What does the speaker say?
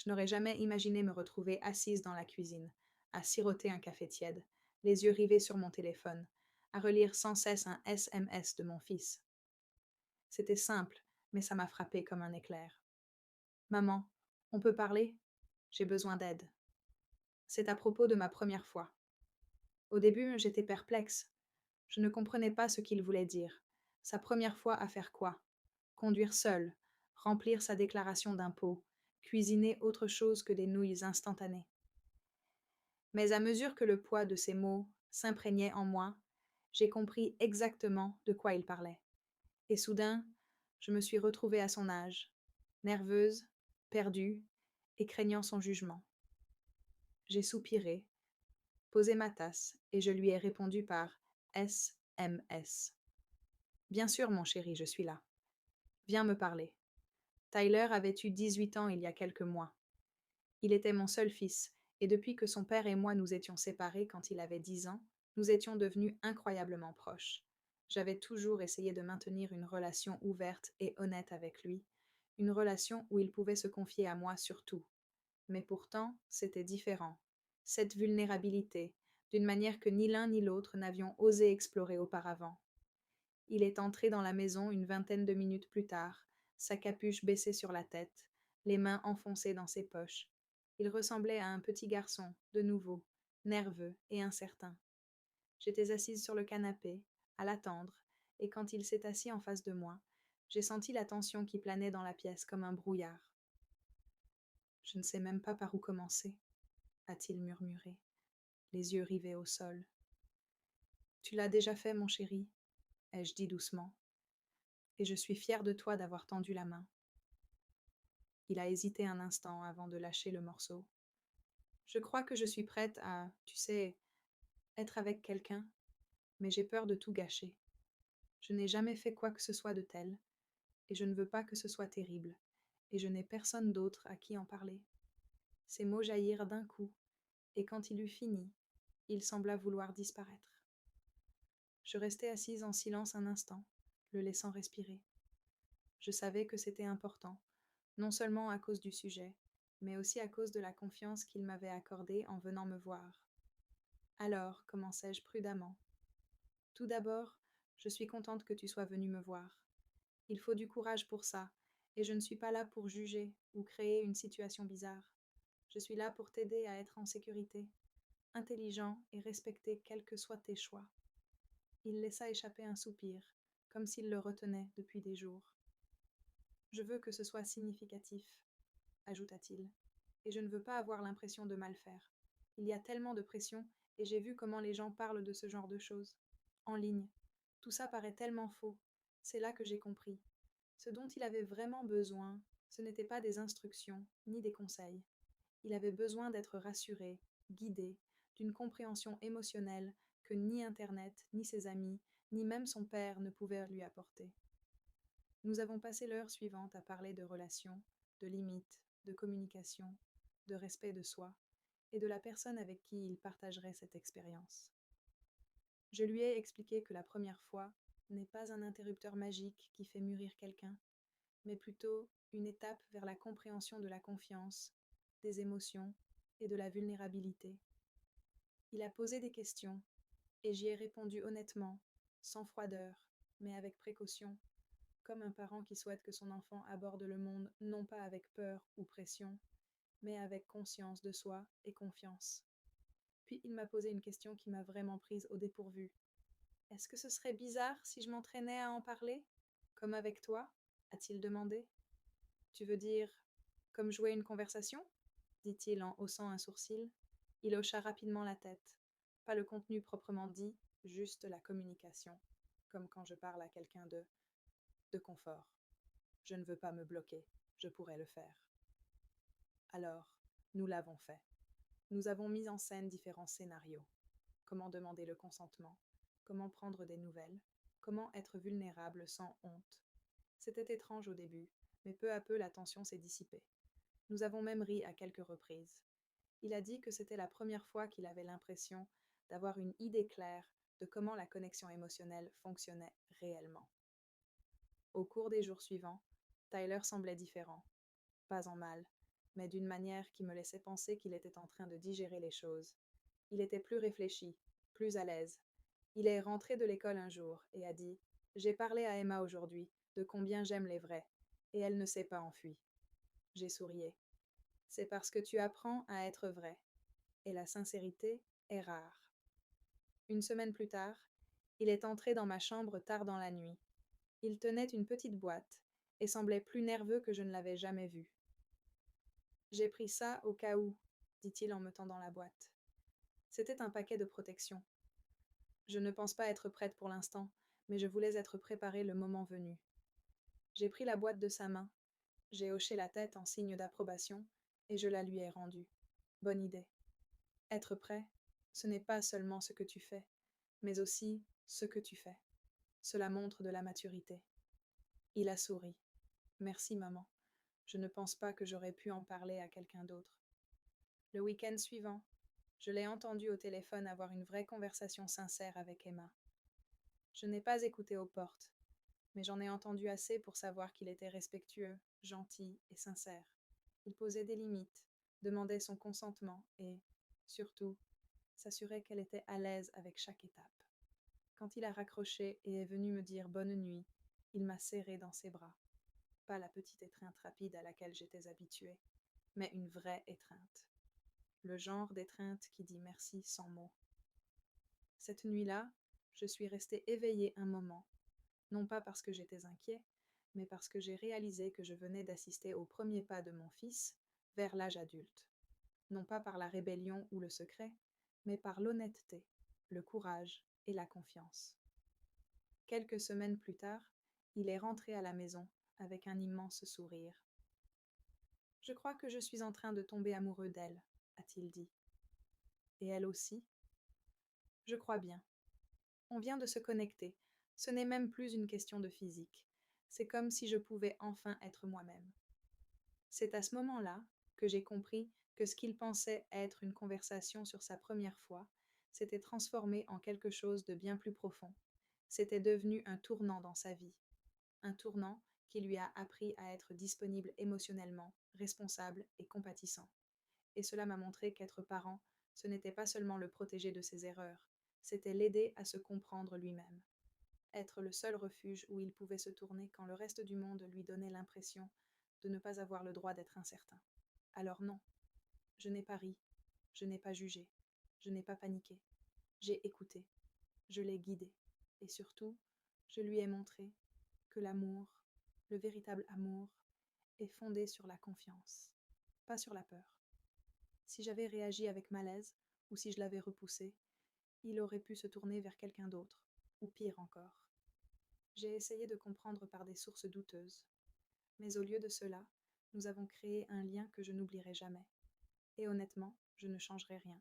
Je n'aurais jamais imaginé me retrouver assise dans la cuisine, à siroter un café tiède, les yeux rivés sur mon téléphone, à relire sans cesse un SMS de mon fils. C'était simple, mais ça m'a frappé comme un éclair. Maman, on peut parler? J'ai besoin d'aide. C'est à propos de ma première fois. Au début, j'étais perplexe. Je ne comprenais pas ce qu'il voulait dire. Sa première fois à faire quoi? Conduire seul, remplir sa déclaration d'impôt, cuisiner autre chose que des nouilles instantanées. Mais à mesure que le poids de ces mots s'imprégnait en moi, j'ai compris exactement de quoi il parlait. Et soudain, je me suis retrouvée à son âge, nerveuse, perdue et craignant son jugement. J'ai soupiré, posé ma tasse et je lui ai répondu par SMS. Bien sûr, mon chéri, je suis là. Viens me parler. Tyler avait eu 18 ans il y a quelques mois. Il était mon seul fils, et depuis que son père et moi nous étions séparés quand il avait 10 ans, nous étions devenus incroyablement proches. J'avais toujours essayé de maintenir une relation ouverte et honnête avec lui, une relation où il pouvait se confier à moi sur tout. Mais pourtant, c'était différent. Cette vulnérabilité, d'une manière que ni l'un ni l'autre n'avions osé explorer auparavant. Il est entré dans la maison une vingtaine de minutes plus tard, sa capuche baissée sur la tête, les mains enfoncées dans ses poches. Il ressemblait à un petit garçon, de nouveau, nerveux et incertain. J'étais assise sur le canapé, à l'attendre, et quand il s'est assis en face de moi, j'ai senti la tension qui planait dans la pièce comme un brouillard. Je ne sais même pas par où commencer, a-t-il murmuré, les yeux rivés au sol. Tu l'as déjà fait, mon chéri, ai-je dit doucement, et je suis fière de toi d'avoir tendu la main. Il a hésité un instant avant de lâcher le morceau. Je crois que je suis prête à, tu sais, être avec quelqu'un, mais j'ai peur de tout gâcher. Je n'ai jamais fait quoi que ce soit de tel, et je ne veux pas que ce soit terrible, et je n'ai personne d'autre à qui en parler. Ces mots jaillirent d'un coup, et quand il eut fini, il sembla vouloir disparaître. Je restai assise en silence un instant, le laissant respirer. Je savais que c'était important, non seulement à cause du sujet, mais aussi à cause de la confiance qu'il m'avait accordée en venant me voir. Alors, commençai-je prudemment. Tout d'abord, je suis contente que tu sois venu me voir. Il faut du courage pour ça, et je ne suis pas là pour juger ou créer une situation bizarre. Je suis là pour t'aider à être en sécurité, intelligent et respecté quels que soient tes choix. Il laissa échapper un soupir, comme s'il le retenait depuis des jours. Je veux que ce soit significatif, ajouta-t-il, et je ne veux pas avoir l'impression de mal faire. Il y a tellement de pression, et j'ai vu comment les gens parlent de ce genre de choses. En ligne. Tout ça paraît tellement faux. C'est là que j'ai compris. Ce dont il avait vraiment besoin, ce n'était pas des instructions, ni des conseils. Il avait besoin d'être rassuré, guidé, d'une compréhension émotionnelle que ni Internet, ni ses amis, ni même son père ne pouvaient lui apporter. Nous avons passé l'heure suivante à parler de relations, de limites, de communication, de respect de soi, et de la personne avec qui il partagerait cette expérience. Je lui ai expliqué que la première fois n'est pas un interrupteur magique qui fait mûrir quelqu'un, mais plutôt une étape vers la compréhension de la confiance, des émotions et de la vulnérabilité. Il a posé des questions, et j'y ai répondu honnêtement, sans froideur, mais avec précaution, comme un parent qui souhaite que son enfant aborde le monde non pas avec peur ou pression, mais avec conscience de soi et confiance. Puis il m'a posé une question qui m'a vraiment prise au dépourvu. Est-ce que ce serait bizarre si je m'entraînais à en parler? Comme avec toi? A-t-il demandé. Tu veux dire comme jouer une conversation? Dit-il en haussant un sourcil. Il hocha rapidement la tête. Pas le contenu proprement dit, juste la communication, comme quand je parle à quelqu'un de confort. Je ne veux pas me bloquer, je pourrais le faire. Alors, nous l'avons fait. Nous avons mis en scène différents scénarios. Comment demander le consentement? Comment prendre des nouvelles? Comment être vulnérable sans honte? C'était étrange au début, mais peu à peu la tension s'est dissipée. Nous avons même ri à quelques reprises. Il a dit que c'était la première fois qu'il avait l'impression d'avoir une idée claire de comment la connexion émotionnelle fonctionnait réellement. Au cours des jours suivants, Tyler semblait différent. Pas en mal, mais d'une manière qui me laissait penser qu'il était en train de digérer les choses. Il était plus réfléchi, plus à l'aise. Il est rentré de l'école un jour et a dit: J'ai parlé à Emma aujourd'hui de combien j'aime les vrais, et elle ne s'est pas enfuie. J'ai sourié. C'est parce que tu apprends à être vrai, et la sincérité est rare. Une semaine plus tard, il est entré dans ma chambre tard dans la nuit. Il tenait une petite boîte et semblait plus nerveux que je ne l'avais jamais vu. J'ai pris ça au cas où, dit-il en me tendant la boîte. C'était un paquet de protection. Je ne pense pas être prête pour l'instant, mais je voulais être préparée le moment venu. J'ai pris la boîte de sa main, j'ai hoché la tête en signe d'approbation, et je la lui ai rendue. Bonne idée. Être prêt, ce n'est pas seulement ce que tu fais, mais aussi ce que tu fais. Cela montre de la maturité. Il a souri. Merci, maman. Je ne pense pas que j'aurais pu en parler à quelqu'un d'autre. Le week-end suivant, je l'ai entendu au téléphone avoir une vraie conversation sincère avec Emma. Je n'ai pas écouté aux portes, mais j'en ai entendu assez pour savoir qu'il était respectueux, gentil et sincère. Il posait des limites, demandait son consentement et, surtout, s'assurait qu'elle était à l'aise avec chaque étape. Quand il a raccroché et est venu me dire bonne nuit, il m'a serré dans ses bras. Pas la petite étreinte rapide à laquelle j'étais habituée, mais une vraie étreinte. Le genre d'étreinte qui dit merci sans mots. Cette nuit-là, je suis restée éveillée un moment, non pas parce que j'étais inquiet, mais parce que j'ai réalisé que je venais d'assister au premier pas de mon fils vers l'âge adulte. Non pas par la rébellion ou le secret, mais par l'honnêteté, le courage et la confiance. Quelques semaines plus tard, il est rentré à la maison avec un immense sourire. Je crois que je suis en train de tomber amoureux d'elle, a-t-il dit. Et elle aussi? Je crois bien. On vient de se connecter. Ce n'est même plus une question de physique. C'est comme si je pouvais enfin être moi-même. C'est à ce moment-là que j'ai compris que ce qu'il pensait être une conversation sur sa première fois s'était transformé en quelque chose de bien plus profond. C'était devenu un tournant dans sa vie. Un tournant qui lui a appris à être disponible émotionnellement, responsable et compatissant. Et cela m'a montré qu'être parent, ce n'était pas seulement le protéger de ses erreurs, c'était l'aider à se comprendre lui-même. Être le seul refuge où il pouvait se tourner quand le reste du monde lui donnait l'impression de ne pas avoir le droit d'être incertain. Alors non, je n'ai pas ri, je n'ai pas jugé, je n'ai pas paniqué. J'ai écouté, je l'ai guidé, et surtout, je lui ai montré que l'amour, le véritable amour, est fondé sur la confiance, pas sur la peur. Si j'avais réagi avec malaise, ou si je l'avais repoussé, il aurait pu se tourner vers quelqu'un d'autre, ou pire encore. J'ai essayé de comprendre par des sources douteuses, mais au lieu de cela, nous avons créé un lien que je n'oublierai jamais. Et honnêtement, je ne changerai rien.